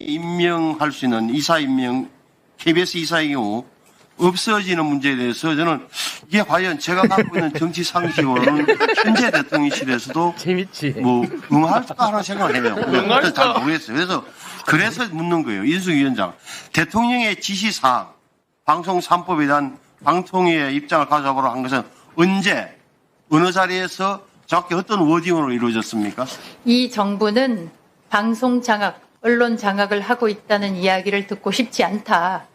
임명할 수 있는 이사 임명, KBS 이사의 경우 없어지는 문제에 대해서 저는 이게 과연 제가 갖고 있는 정치 상식으로는 현재 대통령실에서도 재밌지. 뭐 응할까 하는 생각을 해요. 그래서 잘 모르겠어요. 그래서 묻는 거예요. 인수위원장. 대통령의 지시사항, 방송 3법에 대한 방통위의 입장을 가져보러 한 것은 언제, 어느 자리에서 정확히 어떤 워딩으로 이루어졌습니까? 이 정부는 방송 장악, 언론 장악을 하고 있다는 이야기를 듣고 싶지 않다.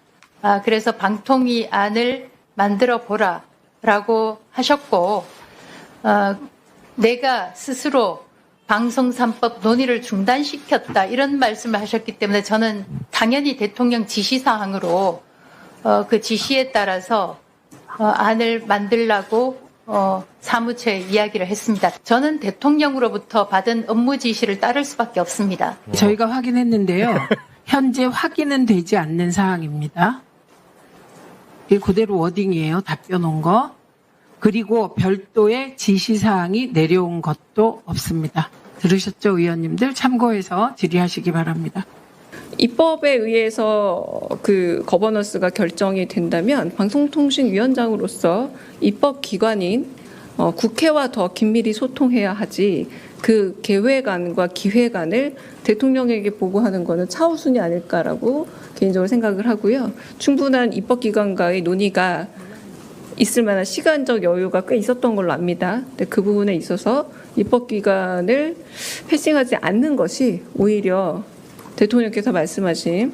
그래서 방통위 안을 만들어 보라라고 하셨고, 내가 스스로 방송 3법 논의를 중단시켰다 이런 말씀을 하셨기 때문에 저는 당연히 대통령 지시사항으로 그 지시에 따라서 안을 만들라고 사무처에 이야기를 했습니다. 저는 대통령으로부터 받은 업무 지시를 따를 수밖에 없습니다. 저희가 확인했는데요. 현재 확인은 되지 않는 사항입니다. 이게 그대로 워딩이에요. 답변 온 거. 그리고 별도의 지시사항이 내려온 것도 없습니다. 들으셨죠, 의원님들? 참고해서 질의하시기 바랍니다. 입법에 의해서 그 거버넌스가 결정이 된다면 방송통신위원장으로서 입법기관인 국회와 더 긴밀히 소통해야 하지 그 개회관과 기회관을 대통령에게 보고하는 것은 차우순이 아닐까라고 개인적으로 생각을 하고요. 충분한 입법기관과의 논의가 있을 만한 시간적 여유가 꽤 있었던 걸로 압니다. 근데 그 부분에 있어서 입법기관을 패싱하지 않는 것이 오히려 대통령께서 말씀하신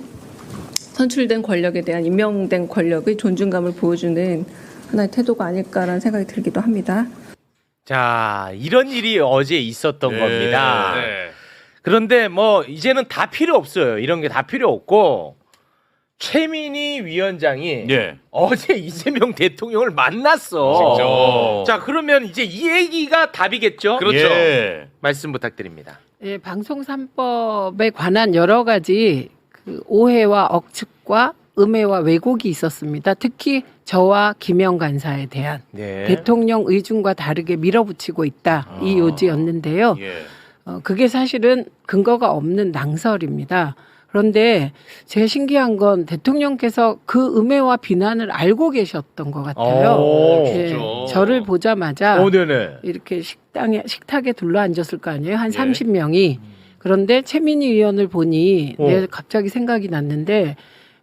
선출된 권력에 대한 임명된 권력의 존중감을 보여주는 하나의 태도가 아닐까라는 생각이 들기도 합니다. 자, 이런 일이 어제 있었던 겁니다. 네. 그런데 뭐 이제는 다 필요 없어요. 이런 게 다 필요 없고 최민희 위원장이 예. 어제 이재명 대통령을 만났어. 직접. 자, 그러면 이제 이 얘기가 답이겠죠? 그렇죠. 예. 말씀 부탁드립니다. 예, 방송 3법에 관한 여러 가지 그 오해와 억측과 음해와 왜곡이 있었습니다. 특히 저와 김영 간사에 대한 네. 대통령 의중과 다르게 밀어붙이고 있다. 이 요지였는데요. 예. 그게 사실은 근거가 없는 낭설입니다. 그런데 제가 신기한 건 대통령께서 그 음해와 비난을 알고 계셨던 것 같아요. 오, 예, 진짜. 저를 보자마자 네네. 이렇게 식탁에 둘러앉았을 거 아니에요? 한 예. 30명이. 그런데 최민희 의원을 보니 내가 갑자기 생각이 났는데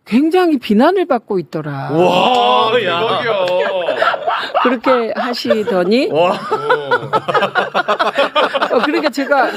굉장히 비난을 받고 있더라. 와, 야. 대박이야. 그렇게 하시더니 와. 그러니까 제가